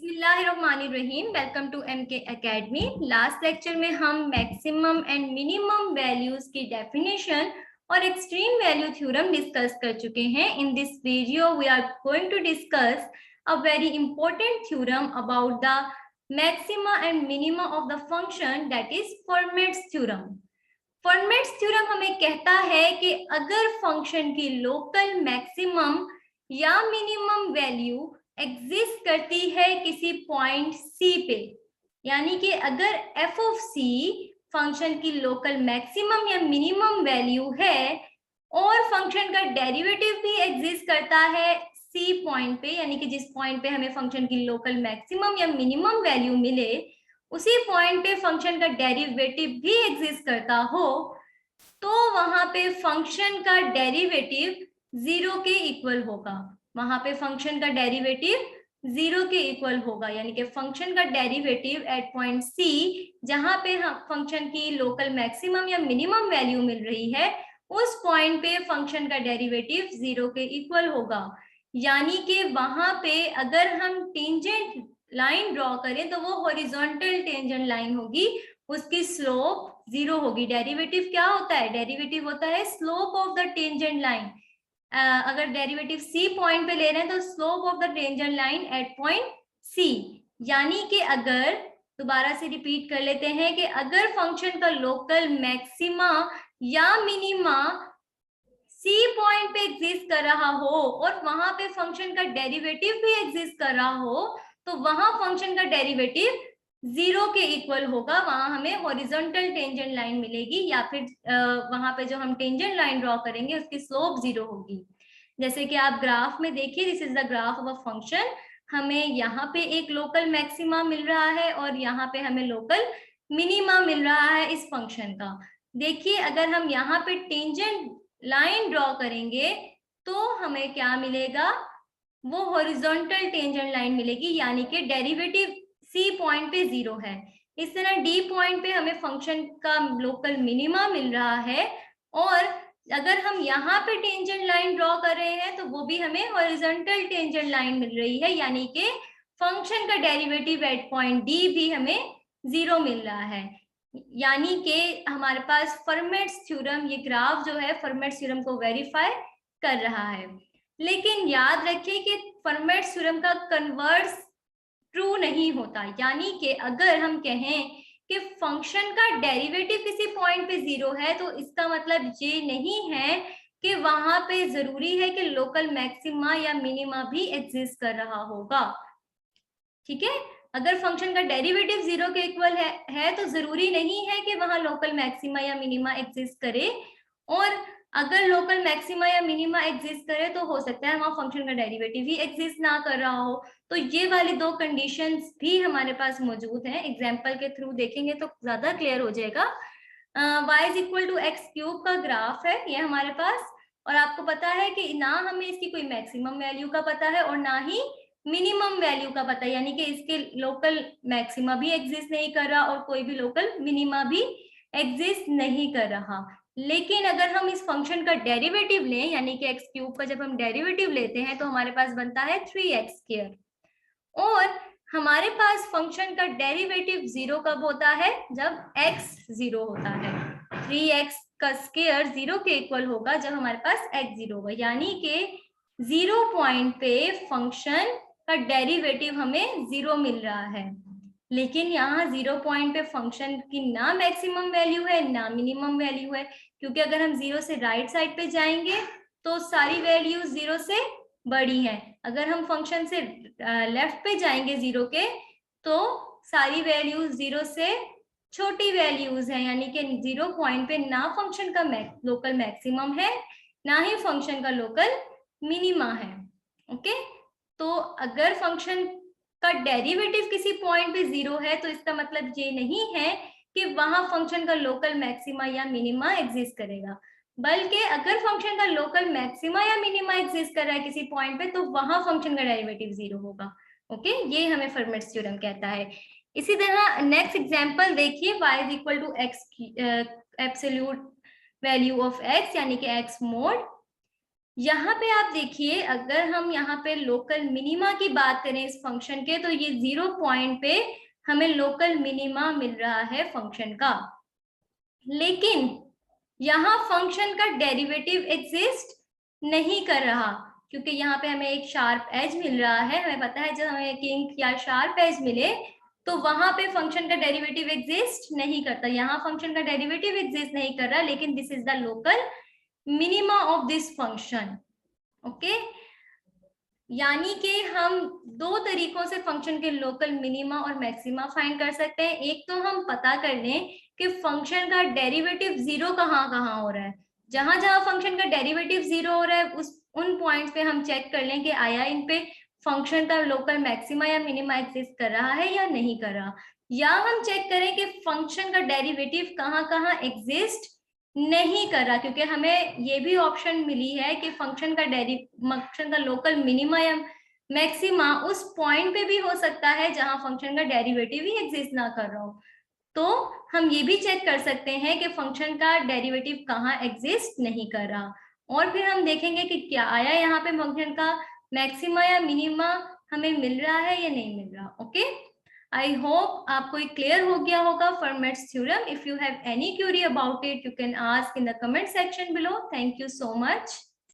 बिस्मिल्लाहिर्रहमानिर्रहीम। Welcome to MK academy. Last lecture में हम मैक्सिमम एंड मिनिमम वैल्यूज की डेफिनेशन और एक्सट्रीम वैल्यू थ्योरम डिस्कस कर चुके हैं। In this video we are going to discuss a very important theorem about the maxima and minima of the function, that is Fermat's theorem. Fermat's theorem हमें कहता है कि अगर function की local maximum या मिनिमम वैल्यू एग्जिस्ट करती है किसी पॉइंट सी पे, यानी कि अगर एफ ऑफ सी फंक्शन की लोकल मैक्सिमम या मिनिमम वैल्यू है और फंक्शन का डेरिवेटिव भी एग्जिस्ट करता है सी पॉइंट पे, यानी कि जिस पॉइंट पे हमें फंक्शन की लोकल मैक्सिमम या मिनिमम वैल्यू मिले उसी पॉइंट पे फंक्शन का डेरिवेटिव भी एग्जिस्ट करता हो, तो वहां पे फंक्शन का डेरिवेटिव जीरो के इक्वल होगा। वहां पे फंक्शन का डेरिवेटिव जीरो के इक्वल होगा, यानी कि फंक्शन का डेरिवेटिव एट पॉइंट सी, जहां पे फंक्शन की लोकल मैक्सिमम या मिनिमम वैल्यू मिल रही है, उस पॉइंट पे फंक्शन का डेरिवेटिव जीरो के इक्वल होगा। यानी कि वहां पे अगर हम टेंजेंट लाइन ड्रॉ करें तो वो हॉरिजॉन्टल टेंजेंट लाइन होगी, उसकी स्लोप जीरो होगी। डेरिवेटिव क्या होता है? डेरिवेटिव होता है slope of the tangent line. अगर डेरिवेटिव सी पॉइंट पे ले रहे हैं तो slope of the tangent line at point C. यानी कि अगर, दोबारा से रिपीट कर लेते हैं कि अगर फंक्शन का लोकल मैक्सिमा या मिनिमा सी पॉइंट पे एग्जिस्ट कर रहा हो और वहां पे फंक्शन का डेरिवेटिव भी एग्जिस्ट कर रहा हो, तो वहां फंक्शन का डेरिवेटिव जीरो के इक्वल होगा। वहां हमें हॉरिजॉन्टल टेंजेंट लाइन मिलेगी, या फिर वहां पे जो हम टेंजेंट लाइन ड्रॉ करेंगे उसकी स्लोप जीरो होगी। जैसे कि आप ग्राफ में देखिए, this is the graph of a function. हमें यहाँ पे एक लोकल मैक्सिमा मिल रहा है और यहाँ पे हमें लोकल मिनिमा मिल रहा है इस फंक्शन का। देखिए, अगर हम यहाँ पे टेंजेंट लाइन ड्रॉ करेंगे तो हमें क्या मिलेगा? वो हॉरिजॉन्टल टेंजेंट लाइन मिलेगी, यानी कि डेरिवेटिव सी पॉइंट पे जीरो है। इस तरह डी पॉइंट पे हमें फंक्शन का लोकल मिनिमा मिल रहा है, और अगर हम यहाँ पे टेंजेंट लाइन ड्रॉ कर रहे हैं तो वो भी हमें हॉरिजॉन्टल टेंजेंट लाइन मिल रही है, यानी कि फंक्शन का डेरिवेटिव एट पॉइंट डी भी हमें जीरो मिल रहा है। यानी कि हमारे पास फॉर्मेट्स थ्योरम, ये ग्राफ जो है फॉर्मेट्स थ्योरम को वेरीफाई कर रहा है। लेकिन याद रखें कि फॉर्मेट्स थ्योरम का कन्वर्स ट्रू नहीं होता। यानी कि अगर हम कहें कि फंक्शन का डेरिवेटिव किसी पॉइंट पे जीरो है, तो इसका मतलब ये नहीं है कि वहां पे जरूरी है कि लोकल मैक्सिमा या मिनिमा भी एग्जिस्ट कर रहा होगा। ठीक है, अगर फंक्शन का डेरिवेटिव जीरो के इक्वल है तो जरूरी नहीं है कि वहां लोकल मैक्सिमा या मिनिमा एग्जिस्ट करे, और अगर लोकल मैक्सिमा या मिनिमा एग्जिस्ट करे तो हो सकता है वहां फंक्शन का डेरिवेटिव ही एग्जिस्ट ना कर रहा हो। तो ये वाली दो कंडीशंस भी हमारे पास मौजूद हैं। एग्जाम्पल के थ्रू देखेंगे तो ज्यादा क्लियर हो जाएगा। y is equal to x cube का ग्राफ है ये हमारे पास, और आपको पता है कि ना हमें इसकी कोई मैक्सिमम वैल्यू का पता है और ना ही मिनिमम वैल्यू का पता है, यानी कि इसके लोकल मैक्सिमा भी एग्जिस्ट नहीं कर रहा और कोई भी लोकल मिनिमा भी एग्जिस्ट नहीं कर रहा। लेकिन अगर हम इस फंक्शन का डेरिवेटिव लें, यानी कि एक्स क्यूब का जब हम डेरिवेटिव लेते हैं तो हमारे पास बनता है 3x², और हमारे पास फंक्शन का डेरिवेटिव जीरो कब होता है? जब x जीरो होता है। 3x का स्क्वायर जीरो के इक्वल होगा जब हमारे पास x जीरो होगा, यानी कि जीरो पॉइंट पे फंक्शन का डेरिवेटिव हमें जीरो मिल रहा है। लेकिन यहाँ जीरो पॉइंट पे फंक्शन की ना मैक्सिमम वैल्यू है ना मिनिमम वैल्यू है, क्योंकि अगर हम जीरो से राइट साइड पे जाएंगे तो सारी वैल्यू जीरो से बड़ी है। अगर हम फंक्शन से लेफ्ट पे जाएंगे जीरो के, तो सारी वैल्यूज जीरो से छोटी वैल्यूज हैं, यानी कि जीरो पॉइंट पे ना फंक्शन का लोकल मैक्सिमम है ना ही फंक्शन का लोकल मिनिमा है। ओके, तो अगर फंक्शन का डेरिवेटिव किसी पॉइंट पे जीरो है तो इसका मतलब ये नहीं है कि वहां फंक्शन का लोकल मैक्सिमा या मिनिमा एग्जिस्ट करेगा, बल्कि अगर फंक्शन का लोकल मैक्सिमा या मिनिमा एग्जिस्ट कर रहा है किसी पॉइंट पे तो वहां फंक्शन का डेरिवेटिव जीरो होगा। ओके, ये हमें फॉर्मेट्स थ्योरम कहता है। इसी तरह नेक्स्ट एग्जांपल देखिए, y is equal to x absolute value of x, यानी कि x मोड। यहाँ पे आप देखिए, अगर हम यहाँ पे लोकल मिनिमा की बात करें इस फंक्शन के, तो ये 0 पॉइंट पे हमें लोकल मिनिमा मिल रहा है फंक्शन का। लेकिन यहाँ फंक्शन का डेरिवेटिव एग्जिस्ट नहीं कर रहा, क्योंकि यहाँ पे हमें एक शार्प एज मिल रहा है। हमें पता है जब हमें किंक या शार्प एज मिले तो वहां पे फंक्शन का डेरिवेटिव एग्जिस्ट नहीं करता। यहाँ फंक्शन का डेरिवेटिव एग्जिस्ट नहीं कर रहा, लेकिन this is the local minima of this function. Okay, यानी कि हम दो तरीकों से फंक्शन के लोकल मिनिमा और मैक्सिमा फाइंड कर सकते हैं। एक तो हम पता कर लें कि फंक्शन का डेरिवेटिव जीरो कहाँ कहाँ हो रहा है। जहां जहां फंक्शन का डेरिवेटिव जीरो हो रहा है उस उन पॉइंट्स पे हम चेक कर लें कि आया इन पे फंक्शन का लोकल मैक्सिमा या मिनिमा एग्जिस्ट कर रहा है या नहीं कर रहा। या हम चेक करें कि फंक्शन का डेरिवेटिव कहाँ कहाँ एग्जिस्ट नहीं कर रहा, क्योंकि हमें ये भी ऑप्शन मिली है कि फंक्शन का लोकल मिनिमा या मैक्सिमा उस पॉइंट पे भी हो सकता है जहां फंक्शन का डेरिवेटिव ही एग्जिस्ट ना कर रहा हो। तो हम ये भी चेक कर सकते हैं कि फंक्शन का डेरिवेटिव कहाँ एग्जिस्ट नहीं कर रहा, और फिर हम देखेंगे कि क्या आया यहाँ पे फंक्शन का मैक्सिमा या मिनिमा हमें मिल रहा है या नहीं मिल रहा। ओके, I hope आपको ये क्लियर हो गया होगा Fermat's theorem. If you have any query about it, you can ask in the comment section below. Thank you so much.